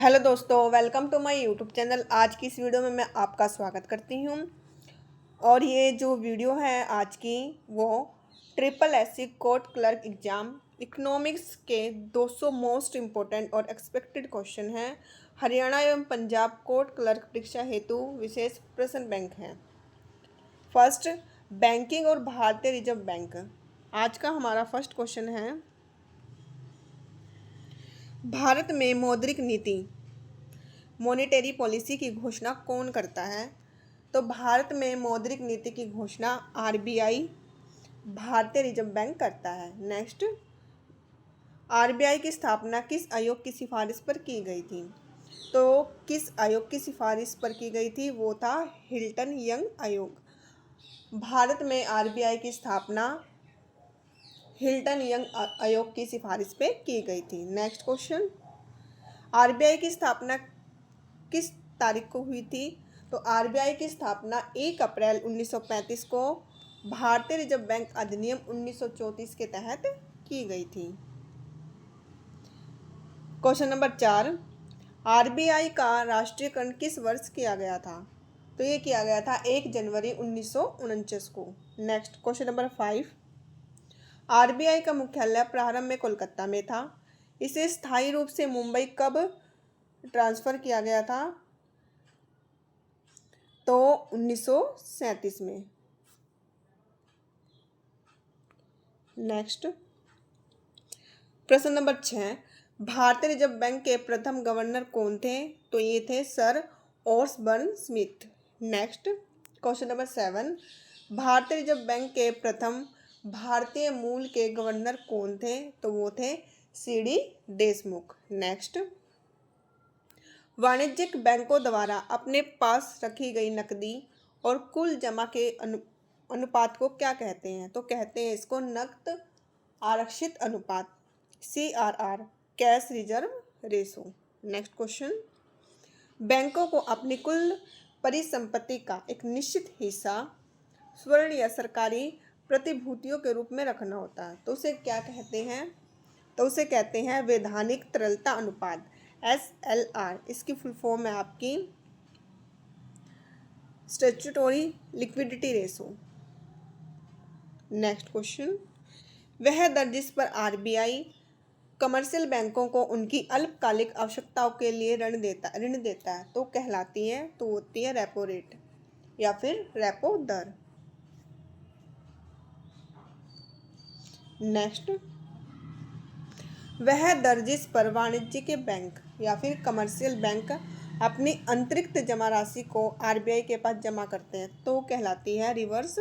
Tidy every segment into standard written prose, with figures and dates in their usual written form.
Hello दोस्तों, welcome to my YouTube channel. आज की इस वीडियो में मैं आपका स्वागत करती हूँ। और ये जो वीडियो है आज की, वो triple SC court clerk exam economics के 200 मोस्ट इम्पोर्टेंट और एक्सपेक्टेड क्वेश्चन हैं। हरियाणा एवं पंजाब कोर्ट क्लर्क परीक्षा हेतु विशेष प्रश्न बैंक हैं। फर्स्ट, बैंकिंग और भारतीय रिजर्व बैंक। आज का हमारा फर्स्ट क्वेश्चन है, भारत में मौद्रिक नीति मॉनेटरी पॉलिसी की घोषणा कौन करता है? तो भारत में मौद्रिक नीति की घोषणा आरबीआई, भारतीय रिजर्व बैंक करता है। नेक्स्ट, आरबीआई की स्थापना किस आयोग की सिफारिश पर की गई थी? तो किस आयोग की सिफारिश पर की गई थी? वो था हिल्टन यंग आयोग। भारत में आरबीआई की स्थापना हिल्टन यंग आयोग की सिफारिश पे की गई थी। नेक्स्ट क्वेश्चन, आरबीआई की स्थापना किस तारीख को हुई थी? तो आरबीआई की स्थापना 1 अप्रैल 1935 को भारतीय रिजर्व बैंक अधिनियम 1934 के तहत की गई थी। क्वेश्चन नंबर 4, आरबीआई का राष्ट्रीयकरण किस वर्ष किया गया था? तो ये किया गया था 1 जनवरी 1949 को। नेक्स्ट क्वेश्चन नंबर 5, आरबीआई का मुख्यालय प्रारंभ में कोलकाता में था। इसे स्थायी रूप से मुंबई कब ट्रांसफर किया गया था? तो 1937 में। नेक्स्ट प्रश्न नंबर 6, भारतीय रिजर्व बैंक के प्रथम गवर्नर कौन थे? तो ये थे sir Osborne Smith. Next question number 7, भारतीय रिजर्व बैंक के प्रथम भारतीय मूल के गवर्नर कौन थे? तो वो थे सीडी देशमुख। नेक्स्ट, वाणिज्यिक बैंकों द्वारा अपने पास रखी गई नकदी और कुल जमा के अनुपात को क्या कहते हैं? तो कहते हैं इसको नकद आरक्षित अनुपात, CRR, cash reserve ratio. Next question, बैंकों को अपनी कुल परिसंपत्ति का एक निश्चित हिस्सा स्वर्ण या सरकारी प्रतिभूतियों के रूप में रखना होता है, तो उसे क्या कहते हैं? तो उसे कहते हैं वैधानिक तरलता अनुपात, SLR। इसकी फुल फॉर्म है आपकी स्टैट्यूटोरी लिक्विडिटी रेशो। नेक्स्ट क्वेश्चन, वह दर जिस पर आरबीआई कमर्शियल बैंकों को उनकी अल्पकालिक आवश्यकताओं के लिए ऋण देता है तो कहलाती है, तो होती है रेपो रेट या फिर रेपो दर। नेक्स्ट, वह दर जिस पर वाणिज्यिक बैंक या फिर कमर्शियल बैंक अपनी अतिरिक्त जमा राशि को आरबीआई के पास जमा करते हैं तो कहलाती है reverse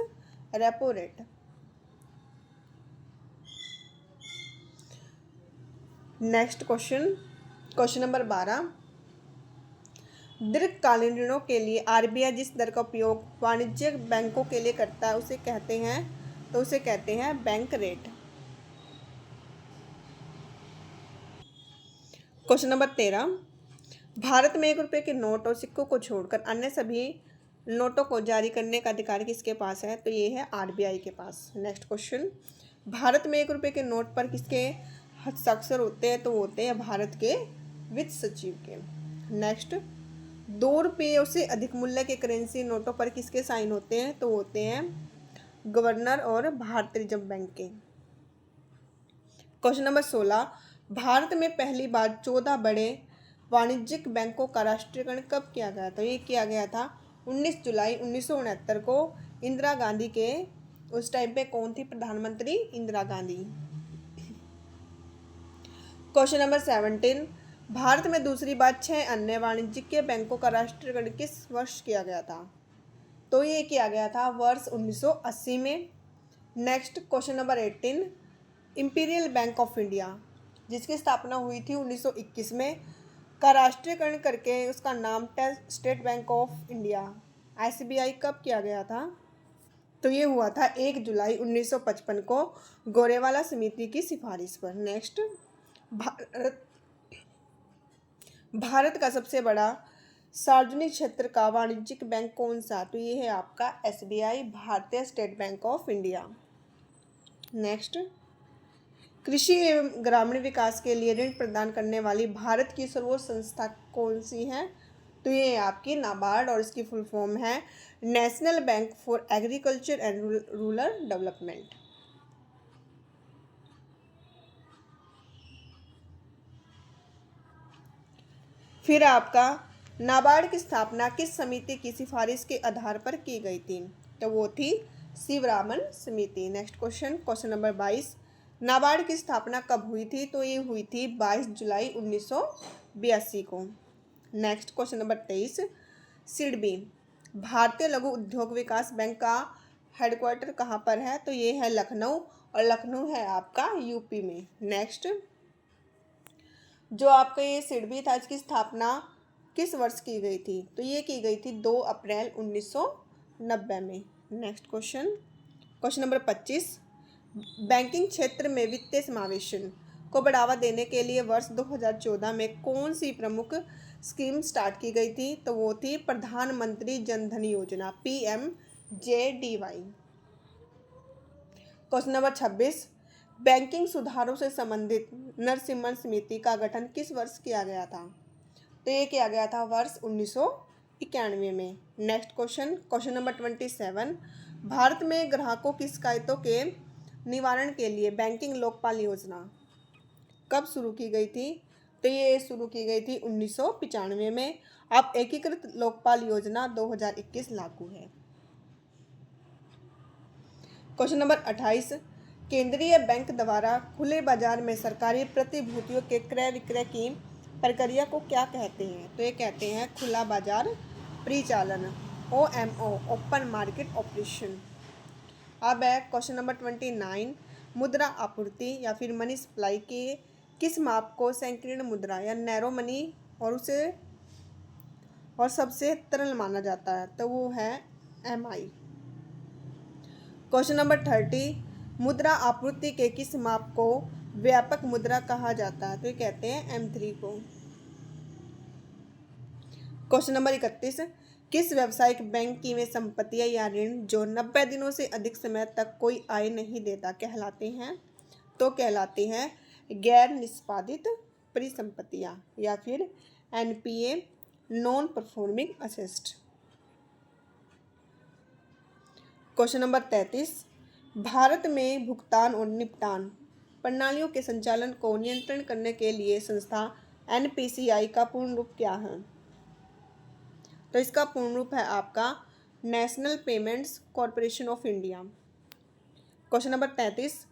repo rate. Next question, question number 12, दीर्घकालीन ऋणों के लिए आरबीआई जिस दर का उपयोग वाणिज्यिक बैंकों के लिए करता है उसे कहते हैं bank rate. Question number 13, Bharat में 1 रुपये के नोट और सिक्कों को छोड़कर अन्य सभी नोटों को जारी करने का अधिकार किसके पास है? तो ये है आरबीआई के पास। नेक्स्ट क्वेश्चन, भारत में 1 रुपये के नोट पर किसके हस्ताक्षर होते हैं? तो होते हैं भारत के वित्त सचिव के। नेक्स्ट, 2 रुपये से अधिक मूल्य के करेंसी नोटों पर किसके साइन होते हैं? तो होते हैं गवर्नर और भारतीय रिजर्व बैंक के। क्वेश्चन नंबर 16, भारत में पहली बार 14 बड़े वाणिज्यिक बैंकों का राष्ट्रीयकरण कब किया गया? तो ये किया गया था 19 जुलाई 1969 को। इंदिरा गांधी के उस टाइम पे कौन थी प्रधानमंत्री? इंदिरा गांधी। क्वेश्चन नंबर 17, भारत में दूसरी बार 6 अन्य वाणिज्यिक बैंकों का राष्ट्रीयकरण किस वर्ष किया गया था? तो ये किया गया था वर्ष 1980 में। Next question number 18, imperial bank of India जिसकी स्थापना हुई थी 1921 में का राष्ट्रीयकरण करके उसका नाम state bank of India SBI कब किया गया था? तो ये हुआ था 1 जुलाई 1955 को गोरेवाला समिति की सिफारिश पर। नेक्स्ट, भारत का सबसे बड़ा सार्वजनिक क्षेत्र का वाणिज्यिक बैंक कौन सा? तो ये है आपका SBI, भारतीय state bank of India. Next, कृषि एवं ग्रामीण विकास के लिए ऋण प्रदान करने वाली भारत की सर्वोच्च संस्था कौन सी है? तो ये आपकी नाबार्ड और इसकी फुल फॉर्म है national bank for agriculture and rural development. फिर आपका नाबार्ड की स्थापना किस समिति की सिफारिश के आधार पर की गई थी? तो वो थी शिवरामन समिति। Next question, question number 22, NABARD की स्थापना कब हुई थी? तो ये हुई थी 22 जुलाई 1982 को। नेक्स्ट क्वेश्चन नंबर 23, सिडबी भारतीय लघु उद्योग विकास बैंक का हेडक्वार्टर कहाँ पर है? तो ये है लखनऊ, और लखनऊ है आपका यूपी में। नेक्स्ट, जो आपका ये सिडबी था, इसकी स्थापना किस वर्ष की गई थी? तो ये की गई थी 2 अप्रैल 1990 में। Next question, question number 25, banking क्षेत्र में वित्तीय समावेशन को बढ़ावा देने के लिए वर्ष 2014 में कौन सी प्रमुख स्कीम स्टार्ट की गई थी? तो वो थी प्रधानमंत्री जन धन योजना, PMJDY। क्वेश्चन नंबर 26, बैंकिंग सुधारों से संबंधित नरसिम्हन समिति का गठन किस वर्ष किया गया था? तो ये किया गया था वर्ष 1991 में। Next question, question number 27, Bharat में ग्राहकों की शिकायतों के निवारण के लिए बैंकिंग लोकपाल योजना कब शुरू की गई थी? तो ये शुरू की गई थी 1995 में। अब एकीकृत लोकपाल योजना 2021 लागू है। क्वेश्चन नंबर 28, केंद्रीय बैंक द्वारा खुले बाजार में सरकारी प्रतिभूतियों के क्रय विक्रय की प्रक्रिया को क्या कहते हैं? तो ये कहते हैं खुला बाजार परिचालन, OMO, ओपन मार्केट ऑपरेशन। अब है क्वेश्चन नंबर 29, मुद्रा आपूर्ति या फिर मनी सप्लाई के किस माप को संकीर्ण मुद्रा या नैरो मनी और सबसे तरल माना जाता है? तो वो है MI। क्वेश्चन नंबर 30, मुद्रा आपूर्ति के किस माप को व्यापक मुद्रा कहा जाता है? तो ये कहते हैं M3 को। क्वेश्चन नंबर 31, किस व्यावसायिक बैंक की वे संपत्तियां या ऋण जो 90 दिनों से अधिक समय तक कोई आय नहीं देता कहलाते हैं? तो कहलाते हैं गैर निष्पादित परिसंपत्तियां, या फिर NPA, non performing asset. Question number 33, Bharat में भुगतान और निपटान प्रणालियों के संचालन को नियंत्रण करने के लिए संस्था NPCI का पूर्ण रूप क्या है? तो इसका पूर्ण रूप है आपका national payments corporation of India. Question number 33,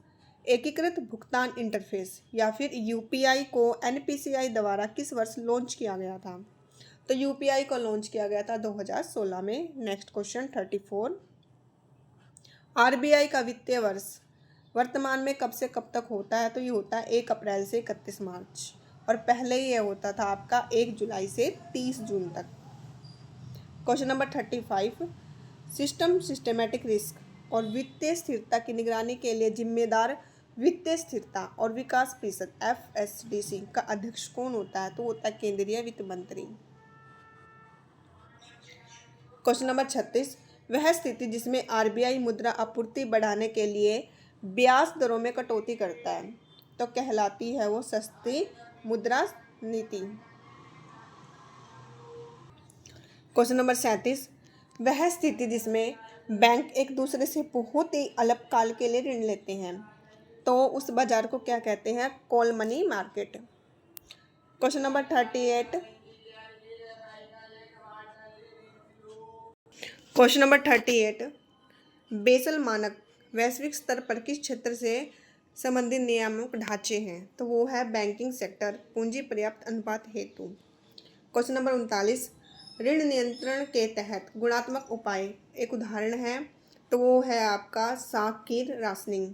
एकीकृत भुगतान इंटरफेस या फिर UPI को NPCI द्वारा किस वर्ष लॉन्च किया गया था? तो UPI को लॉन्च किया गया था 2016 में। नेक्स्ट क्वेश्चन 34, RBI का वित्तीय वर्ष वर्तमान में कब से कब तक होता है? तो ये होता है 1 अप्रैल से 31 मार्च, और पहले ये होता था आपका 1 जुलाई से 30 जून तक। क्वेश्चन नंबर 35, सिस्टमैटिक रिस्क और वित्तीय स्थिरता की निगरानी के लिए जिम्मेदार वित्तीय स्थिरता और विकास परिषद FSDC का अध्यक्ष कौन होता है? तो होता है केंद्रीय वित्त मंत्री। क्वेश्चन नंबर 36, वह स्थिति जिसमें RBI मुद्रा आपूर्ति बढ़ाने के लिए ब्याज दरों में कटौती करता है तो कहलाती है वो सस्ती मुद्रा नीति। क्वेश्चन नंबर 37, वह स्थिति जिसमें बैंक एक दूसरे से बहुत ही अल्पकाल के लिए ऋण लेते हैं तो उस बाजार को क्या कहते हैं? Call money market. Question number 38, question number 38, Basel मानक वैश्विक स्तर पर किस क्षेत्र से संबंधित नियामक ढांचे हैं? तो वो है बैंकिंग सेक्टर, पूंजी पर्याप्त अनुपात हेतु। क्वेश्चन नंबर 39, ऋण नियंत्रण के तहत गुणात्मक उपाय एक उदाहरण है, तो वो है आपका साख की राशनिंग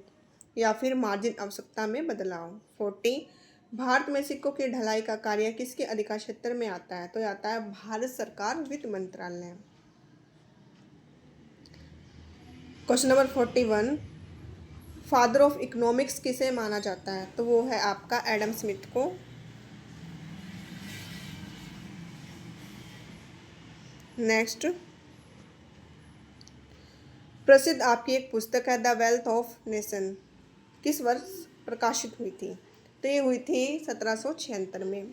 या फिर मार्जिन आवश्यकता में बदलाव। 40, भारत में सिक्कों की ढलाई का कार्य किसके अधिकार क्षेत्र में आता है? तो आता है भारत सरकार वित्त मंत्रालय। Question number 41, father of economics किसे माना जाता है? तो वो है आपका एडम स्मिथ को। नेक्स्ट, प्रसिद्ध आपकी एक पुस्तक है द वेल्थ ऑफ नेशन, किस वर्ष प्रकाशित हुई थी? तो ये हुई थी 1776 में।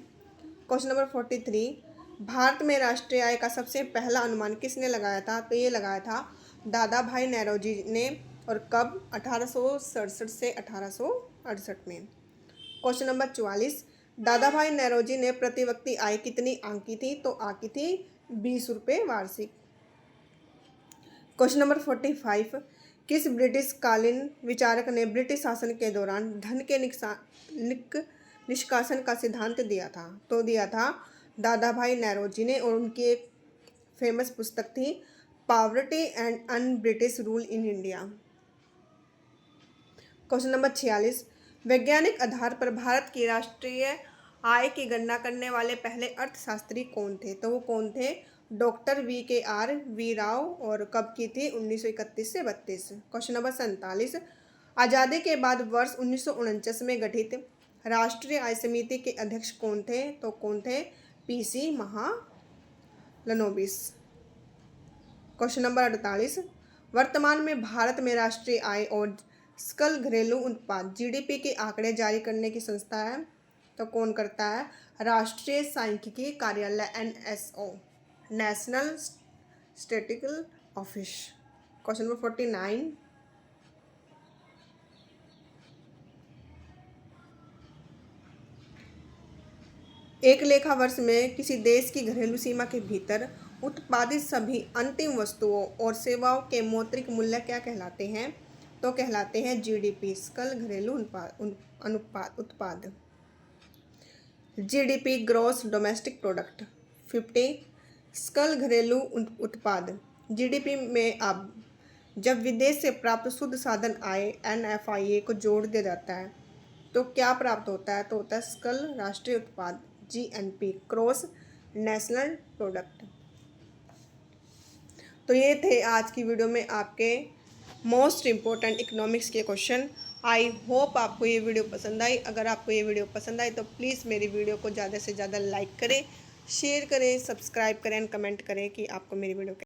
क्वेश्चन नंबर 43, भारत में राष्ट्रीय आय का सबसे पहला अनुमान किसने लगाया था? तो ये लगाया था दादा भाई नौरोजी ने। और कब? 1867 से 1868 में। क्वेश्चन नंबर 44, दादा भाई नौरोजी ने प्रति व्यक्ति आय कितनी आंकी थी? तो आंकी थी 20 रुपये वार्षिक। क्वेश्चन नंबर 45, किस ब्रिटिश कालीन विचारक ने ब्रिटिश शासन के दौरान धन के निष्कासन का सिद्धांत दिया था? तो दिया था दादा भाई नौरोजी ने। और उनकी एक फेमस पुस्तक थी poverty and un British rule in India. Question number 46, वैज्ञानिक आधार पर भारत की राष्ट्रीय आय की गणना करने वाले पहले अर्थशास्त्री कौन थे? तो वो कौन थे? Doctor V Rao. और कब की थी? 1931 से 32। क्वेश्चन नंबर 47, आज़ादी के बाद वर्ष 1949 में गठित राष्ट्रीय आय समिति के अध्यक्ष कौन थे? तो कौन थे? PC महालनोबिस। क्वेश्चन नंबर 48, वर्तमान में भारत में राष्ट्रीय आय और सकल घरेलू उत्पाद GDP के आंकड़े जारी करने की संस्था है? तो कौन करता है? राष्ट्रीय सांख्यिकी कार्यालय NSO, national statistical office. Question number 49, एक लेखा वर्ष में किसी देश की घरेलू सीमा के भीतर उत्पादित सभी अंतिम वस्तुओं और सेवाओं के मौद्रिक मूल्य क्या कहलाते हैं? तो कहलाते हैं GDP, सकल घरेलू उत्पाद। GDP gross domestic product. 50, सकल घरेलू उत्पाद GDP में अब जब विदेश से प्राप्त शुद्ध साधन आय NFIA को जोड़ दिया जाता है तो क्या प्राप्त होता है? तो होता है सकल राष्ट्रीय उत्पाद GNP, क्रॉस नेशनल प्रोडक्ट। तो ये थे आज की वीडियो में आपके मोस्ट इम्पोर्टेंट इकोनॉमिक्स के क्वेश्चन। आई होप आपको ये वीडियो पसंद आई। अगर आपको ये वीडियो पसंद आई तो प्लीज़ मेरी वीडियो को ज़्यादा से ज़्यादा लाइक करें, शेयर करें, सब्सक्राइब करें एंड कमेंट करें कि आपको मेरी वीडियो